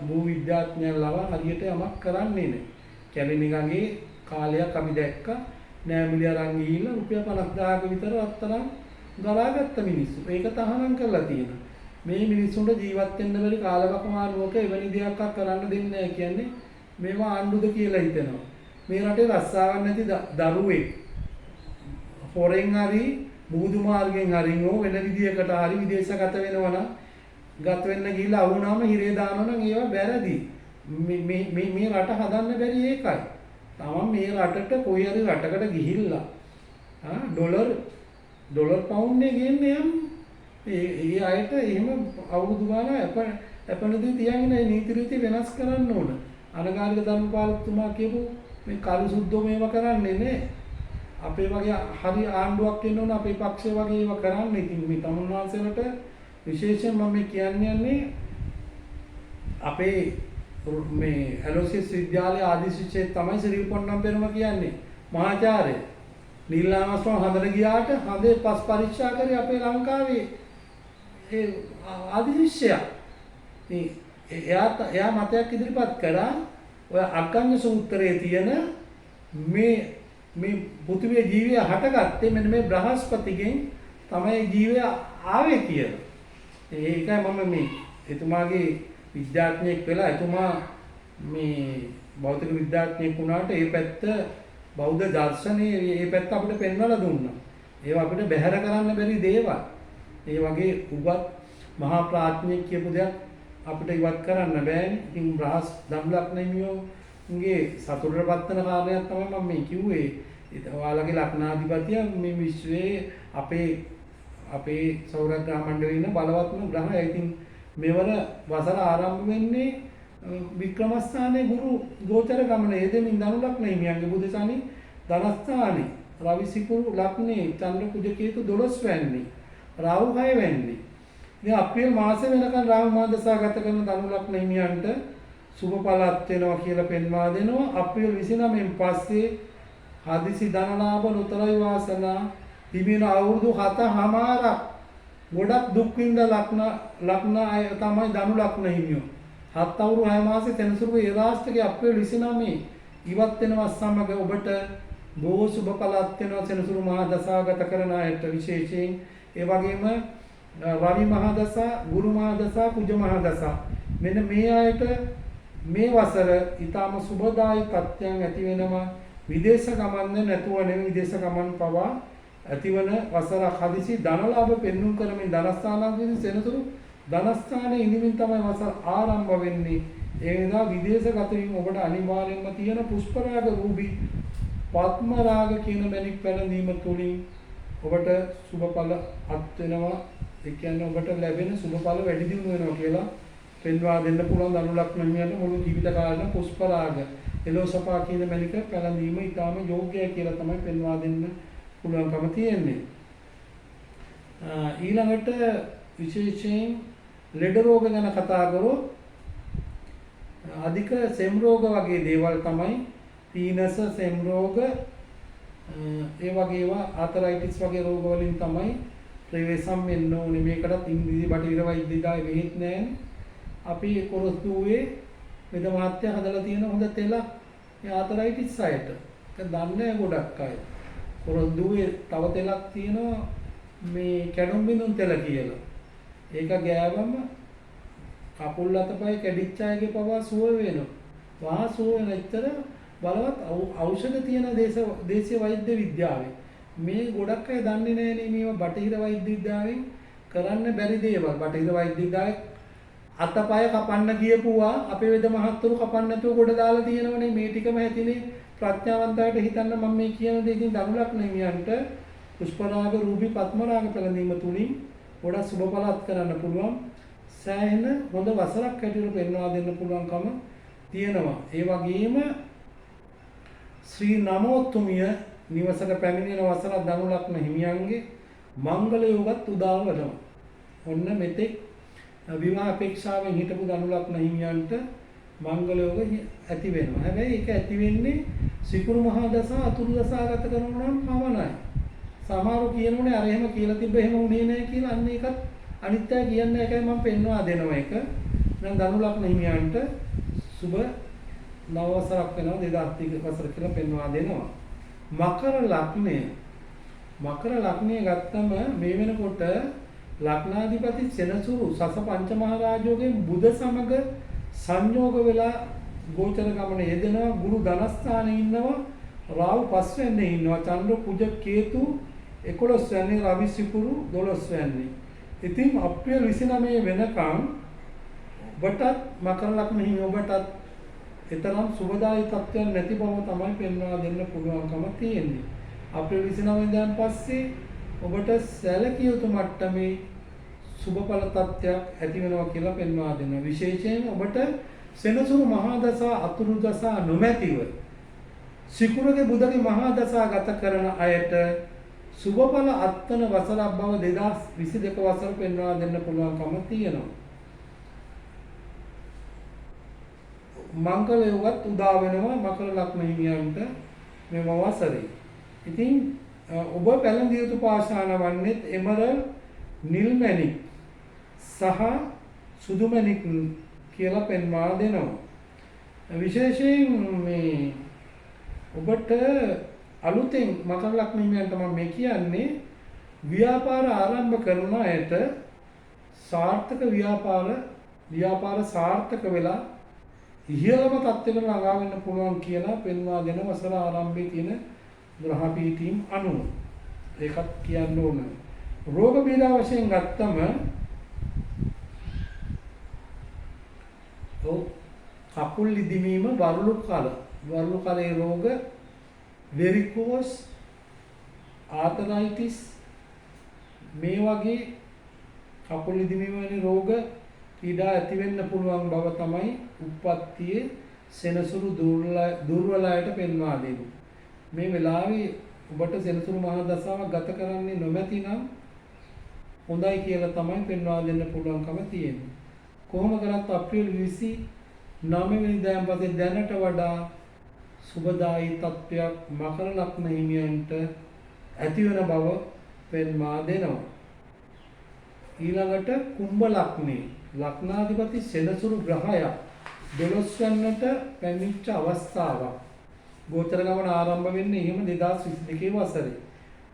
භූ විද්‍යාඥයන් ලවා හරියට යමක් කරන්නේ නැහැ. කැලිනිගඟේ කාලයක් අපි දැක්කා නෑමිලිය අරන් ගිහිල්ලා රුපියල් 50000ක විතර රත්තරන් ගලාගත්ත මිනිස්සු. ඒක තහනම් කරලා තියෙනවා. මේ මිනිස්සුන්ට ජීවත් වෙන්න බැරි කාලවකමාරුවක එවැනි දෙයක් කරන්න දෙන්නේ නැහැ කියන්නේ මේවා ආණ්ඩුද කියලා හිතෙනවා. මේ රටේ රස්සාවක් නැති දරුවෙක් හොරෙන් හරි බුදු මාර්ගෙන් හරි වෙන විදියකට හරි විදේශගත වෙනවා නම් ගත වෙන්න ගිහිල්ලා අවුනාම හිරේ දානවා නම් ඒවා වැරදි. මේ රට හදන්න බැරි ඒකයි. තමන් මේ රටට කොයි හරි රටකට ගිහිල්ලා ඩොලර් පවුන්ඩ් එක ගේන්නේ යම් ඒ අයට එහෙම අවුරුදු ගානක් අපනදී තියාගෙන නීති රීති වෙනස් කරන්න ඕන. අනගාരിക ධර්මපාලතුමා කියපු මේ කළු සුද්ධෝ මේවා කරන්නේ නේ. අපේ වගේ හරි ආණ්ඩුවක් එන්න ඕන, අපේ පක්ෂය වගේ ඒවා කරන්නේ. ඉතින් මේ තමුන්වහන්සේලට විශේෂයෙන් මම කියන්නේ අපේ මේ ඇලෝසියස් විද්‍යාලයේ ආදිශිෂ්‍යයෙක් තමයි ශ්‍රී පොන්නම් පෙරම කියන්නේ. මහාචාර්ය නිල්ලාමස්වම් හදන ගියාට හදේ පස් පරීක්ෂා කරේ අපේ ලංකාවේ ඒ ආදිශිෂ්‍යයා. එයා මතයක් ඉදිරිපත් කරා ඔය අග්ගඤ්ඤ සූත්‍රයේ තියෙන මේ පෘථිවිය ජීවය හටගත්තේ මෙන්න මේ බ්‍රහස්පතිගෙන් තමයි ජීවය ආවේ කියලා. ඒකයි මම මේ එතුමාගේ විද්‍යාඥයෙක් වෙලා එතුමා මේ භෞතික විද්‍යාඥයෙක් වුණාට ඒ පැත්ත බෞද්ධ දර්ශනයේ ඒ පැත්ත අපිට පෙන්වලා දුන්නා. ඒවා අපිට බැහැර කරන්න බැරි දේවල්. ඒ වගේ උගත් මහා ප්‍රඥෙක් කියපු දෙයක් අපිට ඉවත් කරන්න බෑනේ. ඉතින් බ්‍රහස් ධම්ලක්ෂණියෝගේ සතුටටපත් වෙන කාරණයක් තමයි මම මේ කිව්වේ. ඔයාලගේ ලග්නාධිපතිය මේ විශ්වයේ අපේ සෞරග්‍රහ මණ්ඩලයේ ඉන්න බලවත්ම ග්‍රහය. ඉතින් මෙවර වසර ආරම්භ වෙන්නේ වික්‍රමස්ථානයේ ගුරු ගෝචර ගමනේ දෙමින් ධනු ලග්න හිමියන්ගේ බුධ සනි ධනස්ථානේ රවි සිකුරු ලග්නේ චන්ද්‍ර කුජ කේතු 12 වෙන්නේ රාහු 6 වෙන්නේ. ඉතින් අප්‍රේල් මාසෙ වෙනකන් රාහු මාදසා ගත කරන ධනු ලග්න හිමියන්ට සුබ පළත් වෙනවා කියලා පෙන්වා දෙනවා. අප්‍රේල් 29න් පස්සේ හදිසි ධනලාභ ලොතරැයි වාසනා තිබෙන අවුරුදු 7මාරක් ගොඩක් දුක් විඳ ලග්න අය තමයි ධනු ලග්න හිමියෝ. 7 අවුරුදු 6 මාසේ තෙනසුරු ඒ රාෂ්ට්‍රයේ අප්‍රේල් 29 ඉවත් වෙනවා සමග ඔබට බොහෝ සුබ පළත් වෙනවා සෙනසුරු මහා දසාගත කරන අයට විශේෂයෙන්. ඒ වගේම රවි මහා දසා, ගුරු මහා දසා, කුජ මහා දසා මෙන්න මේ අයට මේ වසර ඊටම සුබදායි තත්ත්වයන් ඇති වෙනවා. විදේශ ගමන් නැතුව නෙවෙයි විදේශ ගමන් පවා ඇතිවන වසරක් හදිසි ධනලාභ පෙන්눔 කරමින් ධනස්ථානාධිපති සෙනසුරු ධනස්ථානයේ ඉඳමින් තමයි වසර ආරම්භ වෙන්නේ. ඒ නිසා විදේශගත වීම ඔබට අනිවාර්යයෙන්ම තියෙන පුෂ්පරාග රූපී පద్ම රාග කියන මණික් පැනදීම තුලින් ඔබට සුබඵල අත් වෙනවා. ඒ කියන්නේ ඔබට ලැබෙන සුබඵල වැඩි දියුණු වෙනවා කියලා පෙන්වා දෙන්න පුළුවන් ධනු ලග්න හිමියන්ට මුළු ජීවිත කාලෙම පුෂ්පරාග එලෝසපා කියන මණික පැනදීම ඊටාම යෝග්‍යයි කියලා තමයි පෙන්වා දෙන්න පුළුවන්කම තියෙන්නේ. ඊළඟට විශේෂයෙන් ලෙඩ රෝග ගැන කතා කරොත් අධික සෙම් රෝග වගේ දේවල් තමයි පීනස සෙම් රෝග ඒ වගේ ඒවා ආතරයිටිස් වගේ රෝග වලින් තමයි ප්‍රවේශම් වෙන්න ඕනේ. මේකටත් ඉංග්‍රීසි බටහිර වෛද්‍යදාය වෙහෙත් නැහැ. අපි කොරස්දුවේ වෙද මහත්ය හදලා තියෙන හොඳ තෙල ආතරයිටිස් අයට. ඒක දන්නේ ගොඩක් අය. කොරස්දුවේ තව තෙලක් තියෙනවා මේ කැඩුම් බිඳුන් තෙල කියලා. ඒක ගෑවම කකුල් අතපය කැඩිච්ච අයගේ පවා සුව වෙනවා. වා සුව වෙන ඇත්තට බලවත් ඖෂධ තියෙන දේශීය වෛද්‍ය විද්‍යාවේ මේ ගොඩක් අය දන්නේ නැහැ නේ මේවා බටහිර වෛද්‍ය විද්‍යාවෙන් කරන්න බැරි දේවල්. බටහිර වෛද්‍ය විද්‍යාවේ අතපය කපන්න ගියපුවා අපේ වෙද මහත්තුරු කපන්න නැතුව ගොඩ දාලා තියෙනවනේ. මේ ටිකම ඇතිනේ ප්‍රඥාවන්තයාට හිතන්න මම මේ කියන දේ ඉතින් ධනු ලග්න හිමියන්ට පුෂ්පරාග රූපී පద్මරාග පැලඳීම තුලින් ගොඩක් සුබඵලත් කරන්න පුළුවන්. සෑහෙන හොඳ වසරක් හැටියට පෙන්වා දෙන්න පුළුවන්කම තියෙනවා. ඒ වගේම ශ්‍රී නමෝතුමිය නිවසට පැමිණෙන වසරක් ධනු ලග්න හිමියන්ගේ මංගල යෝගත් උදා වෙනවා. ඔන්න මෙතෙක් විවාහ අපේක්ෂාවෙන් හිටපු ධනු ලග්න හිමියන්ට මංගල යෝග ඇති වෙනවා. හැබැයි ඒක ඇති වෙන්නේ සිකුරු මහා දසා අතුරු දසා ගත කරනවා නම් පමණයි. සමහරු කියනෝනේ අර එහෙම කියලා තිබ්බ එහෙම උනේ නැහැ කියලා. අන්න ඒකත් අනිත්‍ය කියන්නේ ඒකයි මම පෙන්වා දෙනවා එක. දැන් ධනු ලග්න හිමියන්ට සුබ නව වසරක් වෙනවා 2030 වසර කියලා පෙන්වා දෙනවා. මකර ලග්නය ගත්තම මේ වෙනකොට ලග්නාධිපති සෙනසුරු සස පංචමහා රාජෝගෙන් බුධ සමග සංයෝග වෙලා ගෝචර ගමන යෙදෙනවා. ගුරු ධනස්ථානයේ ඉන්නවා. රාහු 5 වෙන්නේ ඉන්නවා. චන්ද්‍ර කුජ කේතු 11 වෙන්නේ. රවි සිකුරු 12 වෙන්නේ. ඉතින් අප්‍රේල් 29 වෙනකම් ඔබටත් මකර ලග්න හිමි ඔබටත් එතරම් සුබදායි තත්ත්වයක් නැති බව තමයි පෙන්වා දෙන්න පුළුවන්කම තියෙන්නේ. අප්‍රේල් 29 ඉඳන් පස්සේ ඔබට සැලකිය යුතු මට්ටමේ සුබඵල තත්ත්වයක් ඇති වෙනවා කියලා පෙන්වා දෙනවා. විශේෂයෙන් ඔබට සෙනසුරු මහා දසා අතුරු දසා නොමැතිව සිකුරගේ බුධගේ මහා දසා ගත කරන අයට සුබඵල අත්වන වසරක් බව 2022 වසර පෙන්වා දෙන්න පුළුවන්කම තියෙනවා. මංගල යෝගත් උදා වෙනවා මකර ලග්න හිමියන්ට මේ වසරේ. ඉතින් ඔබ පැලඳිය යුතු පාෂාණ වන්නේ එමරල්, නිල් මණික් සහ සුදු මණික් කියලා පෙන්වා දෙනවා. විශේෂයෙන් මේ ඔබට අලුතෙන් මකර ලග්න හිමියන්ට මම මේ කියන්නේ ව්‍යාපාර ආරම්භ කරන අයට සාර්ථක ව්‍යාපාර සාර්ථක වෙලා ඉහළම තත්ත්වයකට ළඟා වෙන්න පුළුවන් කියලා පෙන්වා දෙන වසර ආරම්භයේ තියෙන ග්‍රහ පීඨීන් අනුව ඒකත් කියන්න ඕන. රෝග බීජ වශයෙන් ගත්තම කකුල් ඉදිමීම වර්ලු කලේ රෝග, වෙරිකෝස්, ආතරයිටිස් මේ වගේ කකුල් ඉදිමීම වැනි රෝග පීඩා ඇති වෙන්න පුළුවන් බව තමයි උප්පත්තියේ සෙනසුරු දුර්වල අයට පෙන්වා දෙන්නේ. මේ වෙලාවේ ඔබට සෙනසුරු මහා දශාවක් ගත කරන්නේ නොමැති නම් හොඳයි කියලා තමයි පෙන්වා දෙන්න පුළුවන්කම තියෙන්නේ. කොහොම කරත් අප්‍රේල් 29 වෙනිදාන් පස්සේ දැනට වඩා සුබදායී තත්ත්වයක් මකර ලග්න හිමියන්ට ඇති වෙන බව පෙන්වා දෙනවා. ඊළඟට කුම්භ ලග්නේ ලග්නාධිපති සෙනසුරු ග්‍රහය 12 වෙනිට පැමිණිච්ච අවස්ථාවක්. ගෝචර ගමන ආරම්භ වෙන්නේ එහෙම 2022 වසරේ.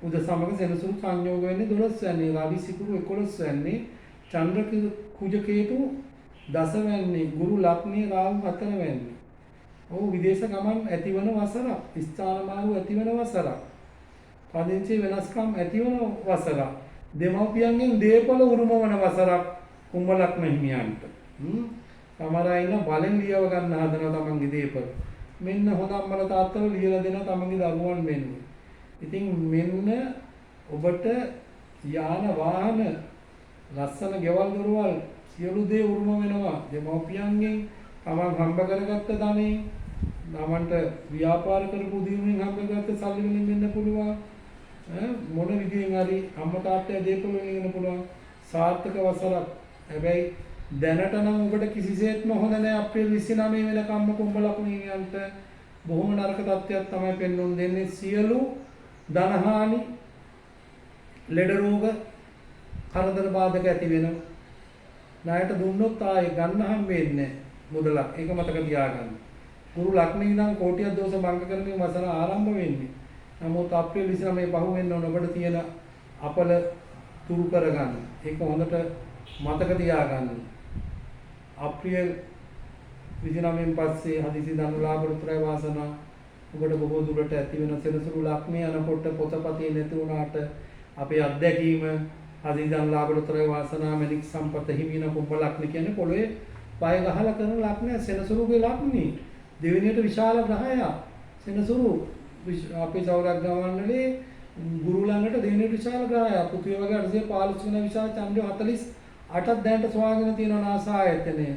උද සමග සෙනසුරු සංයෝග වෙන්නේ 12 වෙනි, රවි සිකුරු 11 වෙනි, චන්ද්‍ර කුජ කේතු 10 වෙනි, ගුරු ලග්නේ රාහු 4 වෙනි. විදේශ ගමන් ඇතිවන වසරක්, ස්ථාන මාරු ඇතිවන වසරක්, පදිංචි වෙනස්කම් ඇතිවන වසරක්, දෙමව්පියන්ගෙන් දේපල උරුම වන වසරක් කුම්භ ලග්න හිමියන්ට. සමහර අය ඉන්න බලෙන් ලියව ගන්න හදනවා තමන්ගේ දේපල. මෙන්න හොඳ අම්මලා තාත්තලා ලියලා දෙනවා තමන්ගේ දරුවන් මෙන්න. ඉතින් මෙන්න ඔබට යාන වාහන ලස්සන ගෙවල් දොරවල් සියලු දේ උරුම වෙනවා. දෙමව්පියන්ගෙන් තමන් හම්බ කරගත්ත ධනෙ, තමන්ට ව්‍යාපාර කරපු උදීමෙන් හම්බ කරගත්ත සල්ලි වලින් වෙන්න පුළුවන්. මොන විදියෙන් හරි අම්මා තාත්තලා දේපල වලින් වෙන්න පුළුවන්. සාර්ථක වසරක්. හැබැයි දැනට නම් ඔබට කිසිසේත්ම හොඳ නැහැ. අප්‍රේල් 29 වෙනකම්ම කුම්භ ලග්න හිමියන්ට බොහොම නරක තත්ත්වයක් තමයි පෙන්වුම් දෙන්නේ. සියලු ධනහානි, ලෙඩ රෝග, කරදර බාධක ඇති වෙනවා. ණයට දුන්නොත් ආයේ ගන්න හම්බෙන්නේ නැහැ මුදලක්. ඒක මතක තියාගන්න. ගුරු ලග්නේ ඉඳන් කෝටියක් දෝෂ භංග කරමින් වසර ආරම්භ වෙන්නේ. නමුත් අප්‍රේල් 29 පහු වෙන්න ඕන ඔබට තියෙන අපල තුරු කරගන්න. ඒක හොඳට මතක තියාගන්න. අප්‍රේල් 29න් පස්සේ හදිසි ධන ලාභ උත්තරය වාසනා ඔබට බොහෝ දුරට ඇති වෙන සෙනසුරු ලග්නේ යනකොට පොතපතේ නැති වුණාට අපේ අත්දැකීම හදිසි ධන ලාභ උත්තරය වාසනා මණික් සම්පත හිමින කුම්භ ලග්න කියන්නේ පොළොවේ පය ගහලා කරන ලග්නය. සෙනසුරුගේ ලග්නේ දෙවෙනියට විශාල ග්‍රහයක්. සෙනසුරු අපේ සෞරග්‍රහ මණ්ඩලයේ ගුරු ළඟට දෙවෙනියට විශාල ග්‍රහයක්. පෘථිවිය වගේ 815 වෙන විශාල චන්ද්‍රය 48ක් දැනට සොයාගෙන තියෙන නාසා ආයතනය.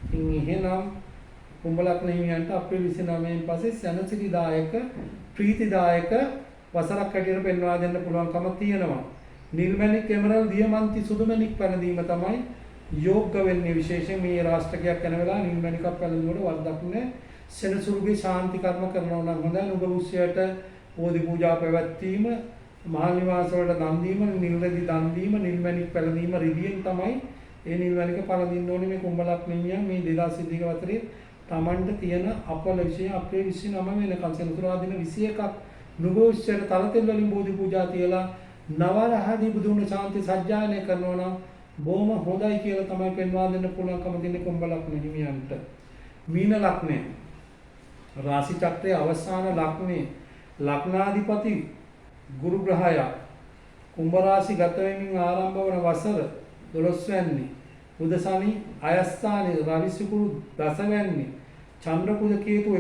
ඉතින් එහෙනම් කුම්භ ලග්න හිමියන්ට අප්‍රේල් 29න් පස්සේ සැනසිලිදායක ප්‍රීතිදායක වසරක් හැටියට පෙන්වා දෙන්න පුළුවන්කම තියෙනවා. නිල්මැණික්, එමරල්ඩ්, දියමන්ති, සුදුමැණික් පැනදීම තමයි යෝග්‍ය වෙන්නේ. විශේෂයෙන් මේ රාෂ්ටකයක් යන වෙලාව නිල්මැණිකක් පැනදීමට වරදක් නැහැ. සෙනසුරුගේ ශාන්ති කර්ම කරනවා නම් හොඳයි. නුඹ උස්සයට බෝධි පූජා පැවැත්වීම, මහා නිවාස වලට දන් දීම, නිල්රෙදි දන් දීම, නිල්මැණික් පැනදීම රිදියෙන් තමයි ඒ නිල්මැණික පළඳින්න ඕනේ. මේ කුම්භ ලග්න හිමියන් මේ 2022 වසරේ තමන්ට තියෙන අපල විශේෂ අප්‍රේල් 29 වෙනකන් සෙනසුරාදා දින 21ක් නුඹ උස්සයට තලතෙල් වලින් බෝධි පූජා තියලා නවරහදී බුදුන් ශාන්ති සජ්ජායනය කරනවා නම් බොහොම හොඳයි කියලා තමයි පෙන්වා දෙන්න පුළුවන්කම දෙන්නේ කුම්භ ලග්න හිමියන්ට. මීන ලග්නය රාශි චක්‍රයේ අවසාන ලග්නේ ලග්නාධිපති ගුරු ග්‍රහය කුම්භ රාශි ගත වෙමින් ආරම්භ වන වසර 12 වෙනි, බුධ ශනි අයස්ථානයේ, රවි සිකුරු 10 වෙනි, චන්ද්‍ර කුජ කේතු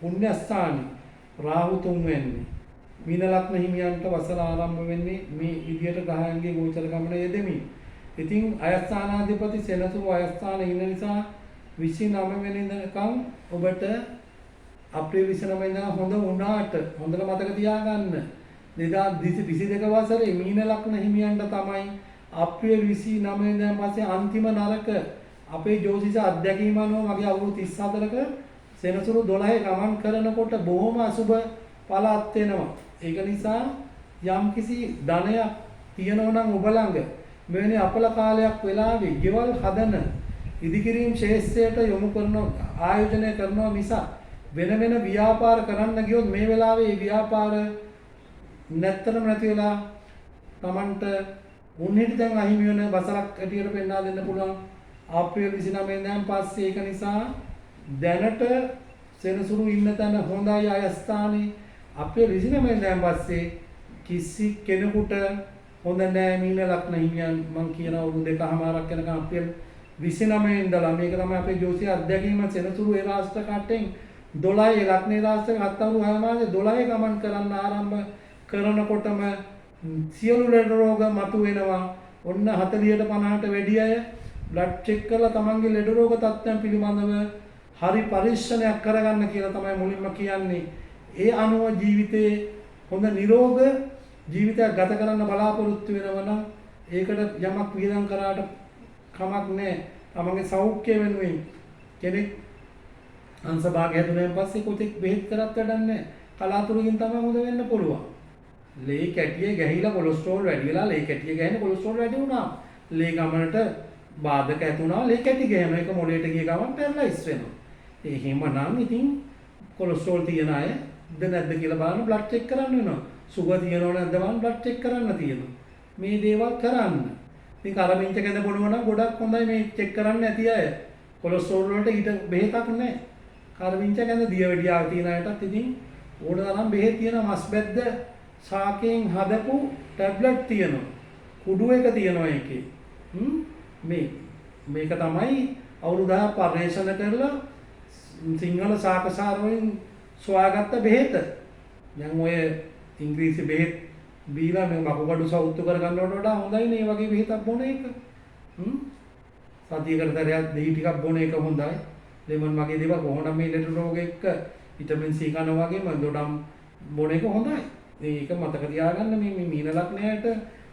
පුණ්‍ය ස්ථානයේ, රාහු 3 වෙනි. මීන ලග්න හිමියන්ට වසර ආරම්භ වෙන්නේ මේ විදියට ග්‍රහයන්ගේ ගෝචර ගමන යෙදෙමින්. ඉතින් අයස්ථානාධිපති සෙනසුරු අයස්ථානයේ ඉන්න නිසා 29 වෙනිදාකම් ඔබට අප්‍රේල් 29 ඉඳන් හොඳ වුණාට හොඳට මතක තියාගන්න 2022 වසරේ මීන ලග්න හිමියන්ට තමයි අප්‍රේල් 29 ඉඳන් පස්සේ අන්තිම නරක. අපේ ජ්‍යොතිෂ අධ්‍යක්ීම අනුව මගේ අවුරුදු 34ක සෙනසුරු 12 ගමන් කරනකොට බොහොම අසුබ පළාත් වෙනවා. ඒක නිසා යම්කිසි ධනයක් තියනවා නම් ඔබ ළඟ මෙවැනි අපල කාලයක් වෙලාවේ ගෙවල් හදන ඉදිකිරීම් ශේෂ්ත්‍රයට යොමු කරන ආයෝජනය කරනවා මිසක් වෙන වෙන ව්‍යාපාර කරන්න ගියොත් මේ වෙලාවේ මේ ව්‍යාපාර නැත්තරම නැති වෙලා Tamanට උන්හිට දැන් අහිමි වෙන බසරක් ඇටියට පෙන්වා දෙන්න පුළුවන් අප්‍රේල් 29 ඉඳන් පස්සේ. ඒක නිසා දැනට සෙනසුරු ඉන්න තැන හොඳයි අය ස්ථානේ. අප්‍රේල් 29 ඉඳන් පස්සේ කිසි කෙනෙකුට හොඳ නෑ මීන ලග්න හිමියන්. මම කියන අවුරුදු දෙකමාරක් යනකම් අප්‍රේල් 29 ඉඳලා මේක තමයි අපේ ජෝතිෂ අධ්‍යක්ෂකම සෙනසුරු ඒ රාෂ්ට්‍ර කට්ටෙන් 12 ලග්නේ රාෂ්ට්‍රක 7 අවුරුදු 6 මාසේ 12 ගමන් කරන්න ආරම්භ කරනකොටම සියලු ලෙඩ රෝග මතුවෙනවා. ඔන්න 40ට 50ට වැඩි අය බ්ලඩ් චෙක් කරලා තමන්ගේ ලෙඩ රෝග තත්ත්වයන් පිළිබඳව හරි පරීක්ෂණයක් කරගන්න කියලා තමයි මුලින්ම කියන්නේ. ඒ අනුව ජීවිතේ හොඳ නිරෝග ජීවිතයක් ගත කරන්න බලාපොරොත්තු වෙනවා නම් ඒකට යමක් වියදම් කරාට කමක් නැහැ. තමන්ගේ සෞඛ්‍ය වෙනුවෙන් කෙනෙක් අංශභාගය හැදුනයින් පස්සේ කොතෙක් බෙහෙත් කරත් වැඩක් නැහැ. කලාතුරකින් තමයි හොඳ වෙන්න පුළුවන්. ලේ කැටිය ගැහිලා කොලෙස්ටරෝල් වැඩි වෙලා ලේ කැටිය ගැහෙන කොලෙස්ටරෝල් වැඩි වුණා. ලේ ගමනට බාධක ඇති වුණා. ලේ කැටි ගැහෙන එක මොළයට ගිය ගමන් පැරලයිස් වෙනවා. එහෙමනම් ඉතින් කොලෙස්ටරෝල් තියන අය නැද්ද කියලා බලන්න බ්ලඩ් චෙක් කරන්න වෙනවා. සුගර් තියනව නැද්ද බලන්න බ්ලඩ් චෙක් කරන්න තියෙනවා. මේ දේවල් කරන්න. ඉතින් කරමින්ච කැඳ බොනවා නම් ගොඩක් හොඳයි මේ චෙක් කරන්න නැති අය. කොලෙස්ටරෝල් වලට ඊට බෙහෙතක් නැහැ. කරමින්ච කැඳ දියවැඩියාව තියෙන අයටත් ඉතින් ඕන තරම් බෙහෙත් තියෙනවා. මස් බැද්ද ශාකයෙන් හදපු ටැබ්ලට් තියෙනවා. කුඩු එක තියෙනවා ඒකේ. මේක තමයි අවුරුදු 10ක් පරිශන කරලා සිංහල ශාකසාර වලින් සොයාගත්ත බෙහෙත. දැන් ඔය ඉංග්‍රීසි බෙහෙත් බීලා මේ මකුගඩු සවුත්තු කරගන්නවට වඩා හොඳයි නේ වගේ බෙහෙතක් බොන එක. සතියකට සැරයක් දෙහි ටිකක් බොන එක හොඳයි. ලෙමන් වගේ දේවල් කොහොමද මේ ලෙඩ රෝග එක්ක විටමින් C කනවා වගේම දොඩම් බොන එක හොඳයි. මේක මතක තියාගන්න මේ මීන ලග්නයට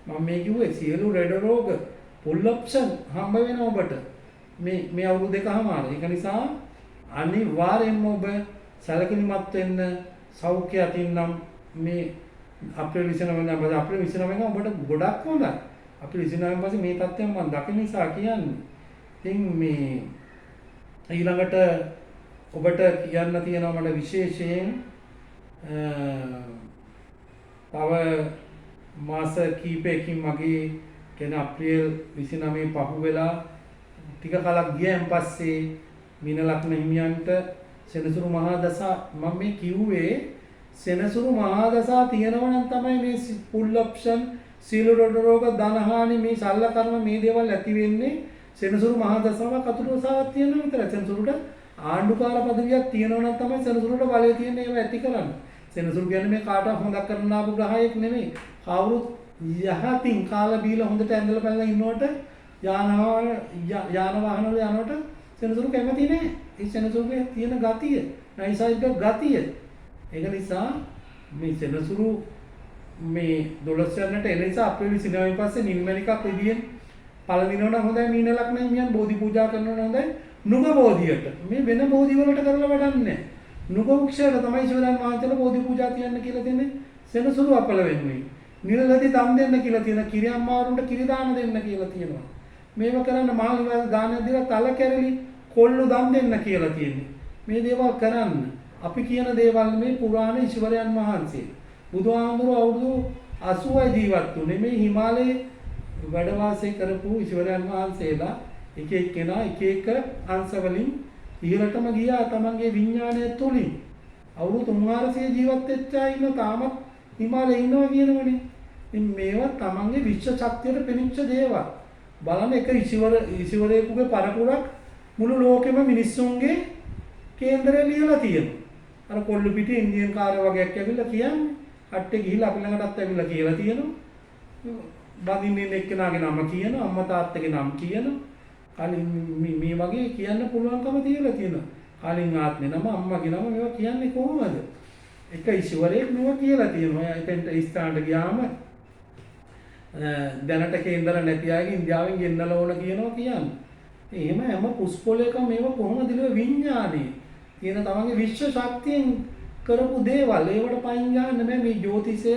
මම මේ කිව්වේ සියලු ලෙඩ රෝග full option හම්බ වෙනවා ඔබට මේ අවුරුදු දෙකමාර. ඒක නිසා අනිවාර්යෙන්ම ඔබ සැලකිලිමත් වෙන්න. සෞඛ්‍ය අතින් නම් මේ අප්‍රේල් 29 ඉඳන් අප්‍රේල් 29 ඔබට ගොඩක් හොඳයි. අප්‍රේල් 29 පස්සේ මේ තත්ත්වයන් මම දකින නිසා කියන්නේ. ඉතින් මේ ඊළඟට ඔබට කියන්න තියෙනවා මට විශේෂයෙන් තව මාස කීපයකින් මගේ කියන්නේ අප්‍රේල් 29 පහු වෙලා ටික කලක් ගියන් පස්සේ මීන ලග්න හිමියන්ට සෙනසුරු මහා දසා මම මේ කිව්වේ සෙනසුරු මහා දසා තියෙනවා නම් තමයි මේ ෆුල් ඔප්ෂන් සීල රෝග ධනහානි මේ සල්ල කර්ම මේ දේවල් ඇති වෙන්නේ. සෙනසුරු මහා දසාවක් අතුරු දසාවක් තියෙනවා විතරයි. සෙනසුරුට ආණ්ඩුකාර පදවියක් තියෙනවා නම් තමයි සෙනසුරුට බලය තියෙන්නේ ඒව ඇති කරන්න. සෙනසුරු කියන්නේ මේ කාටවත් හොදක් කරන්න ආපු ග්‍රහයෙක් නෙමෙයි. කවුරුත් යහතින් කාලා බීලා හොඳට ඇඳලා පැනලා ඉන්නකොට යාන වාහන වල යනකොට සෙනසුරු කැමති නෑ. ඒ සෙනසුරුගේ තියෙන ගතිය, නයිසර්ගික ගතිය. ඒක නිසා මේ සෙනසුරු මේ 12 යනට එන නිසා අප්‍රේල් 29 පස්සේ නිර්මලිකක් විදියෙන් පළදිනවන හොඳයි මීන ලග්න හිමියන් බෝධි පූජා කරනවන හොඳයි. නුග බෝධියට මේ වෙන බෝධි වලට කරලා වැඩක් නෑ. නුග වෘක්ෂයට තමයි ශිවයන් වහන්සේලා බෝධි පූජා තියන්න කියලා තියෙන්නේ. සෙනසුරු අපල වෙනුවෙන්. නිරලදී දන් දෙන්න කියලා තියෙන කිරියම්මාරුන්ට කිරි දාන දෙන්න කියලා තියෙනවා. මේව කරන්න මාළි දාන දීලා තල කැරලි කොල්ලු දන් දෙන්න කියලා තියෙන්නේ. මේ දේවල් කරන්න. අපි කියන දේවල් මේ පුරාණ ඊශ්වරයන් වහන්සේ බුදුහාමුදුරුවෝ අවුරුදු 80 ජීවත් වුනේ මේ හිමාලයේ වැඩ වාසය කරපු ඊශ්වරයන් වහන්සේලා එක එක්කෙනා එක එක අංශ වලින් ඉහළටම ගියා තමන්ගේ විඥාණය තුලින්. අවුරුදු 300 ජීවත් වෙච්ච අය ඉන්න තාමත් හිමාලයේ ඉන්නවා කියනවනේ. ඉතින් මේවා තමන්ගේ විශ්ව ශක්තියට පෙනිච්ච දේවල්. බලන්න එක ඊශ්වරයෙකුගේ පරපුරක් මුළු ලෝකෙම මිනිස්සුන්ගේ කේන්දරේ ලියලා තියෙනවා. අර කොල්ලු පිටේ ඉන්දියන් කාර්ය වගේක් ඇවිල්ලා කියන්නේ. කට්ටේ ගිහිල්ලා අපි ළඟටත් ඇවිල්ලා කියලා තියෙනවා. බඳින්නේ එක්කෙනාගේ නම කියනවා, අම්මා තාත්තගේ නම කියනවා. කලින් මේ වගේ කියන්න පුළුවන්කම තියලා තියෙනවා. කලින් ආත්මේ නම, අම්මගේ නම මේවා කියන්නේ කොහොමද? එක ඊශ්වරයෙක් මේවා කියලා තියෙනවා. එතෙන්ට ස්ථානට ගියාම දැනට කේන්දර නැති අයගේ ඉන්දියාවෙන් ගෙන්නලා ඕන කියනවා කියන්නේ. එහෙම හැම පුස්කොලයකම මේවා කොහොමද විඥානේ කියන තමන්ගේ විශ්ව ශක්තියෙන් කරපු දේවල්. ඒවට පයින් ගන්න බෑ. මේ ජ්‍යොතිෂය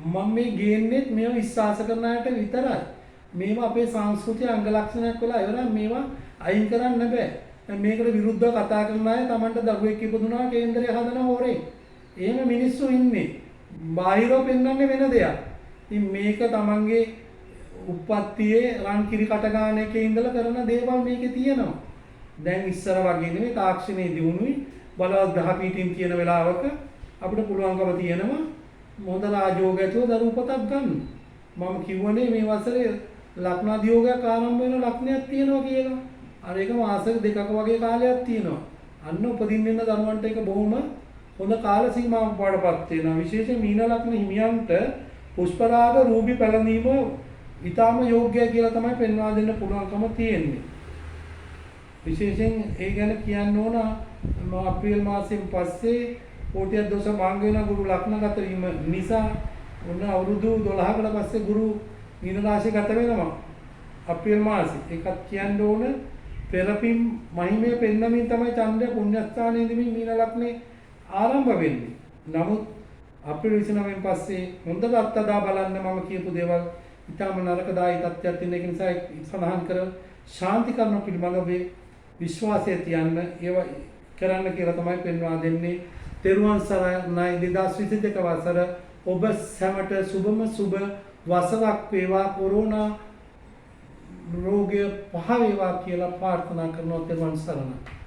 මම මේ ගේන්නේ මේව විශ්වාස කරන අයට විතරයි. මේවා අපේ සංස්කෘතික අංග ලක්ෂණයක් වෙලා ඉවරයි. මේවා අයින් කරන්න බෑ. මේකට විරුද්ධව කතා කරන අය Tamanට දරුවෙක් ඉපදුනා කේන්දරය හදන හොරේ. එහෙම මිනිස්සු ඉන්නේ. බාහිරව පෙන්වන්නේ වෙන දෙයක්. ඉතින් මේක Tamanගේ උප්පත්තියේ රන් කිරි කට ගන්න එකේ ඉඳලා කරන දේවල් මේකේ තියෙනවා. දැන් ඉස්සර වගේ නෙමෙයි තාක්ෂණයේ දියුණුවයි බලවත් ගහ පිටින් තියෙන වෙලාවක අපිට පුළුවන්කම තියෙනවා මොඳ රාජෝග ඇතුව දරු උපතක් ගන්න. මම කිව්වනේ මේ වසරේ ලග්නාදි යෝගයක් ආරම්භ වෙන ලග්නයක් තියෙනවා කියලා. අර ඒක මාස දෙකක වගේ කාලයක් තියෙනවා. අන්න උපදින්න ඉන්න දරුවන්ට ඒක බොහොම හොඳ කාල සීමාවක් වඩපත් වෙනවා. විශේෂයෙන් මීන ලග්න හිමියන්ට පුෂ්පරාග රූපී පැලඳීම ඊටාම යෝග්‍යයි කියලා තමයි පෙන්වා දෙන්න පුළුවන්කම තියෙන්නේ. විශේෂයෙන් ඒ ගැන කියන්න ඕන අප්‍රේල් මාසයෙන් පස්සේ කෝටියක් දෝෂ මාංග වෙන ගුරු ලග්නගත වීම නිසා ඔන්න අවුරුදු 12කට පස්සේ ගුරු මීන රාශිය ගත වෙනවා අප්‍රේල් මාසෙ. ඒකත් කියන්න ඕන පෙරපින් මහිමය පෙන්නමින් තමයි චන්ද්‍රය පුණ්‍යස්ථානයේදී මීන ලග්නේ ආරම්භ වෙන්නේ. නමුත් අප්‍රේල් 29න් පස්සේ හොඳට අත්දැක බලන්න මම කියපු දේවල් ඊටම නරකදායි තත්ත්වයක් තියෙන එක නිසා සඳහන් කර ශාන්ති කර්ම පිළිබඳව විශ්වාසය තියන්න ඒව කරන්න කියලා තමයි පෙන්වා දෙන්නේ. තෙරුවන් සරණයි 2022 වසර ඔබ සැමට සුබම සුබ වසරක් වේවා කොරෝනා රෝගය පහ වේවා කියලා ප්‍රාර්ථනා කරනවා. තෙරුවන් සරණයි.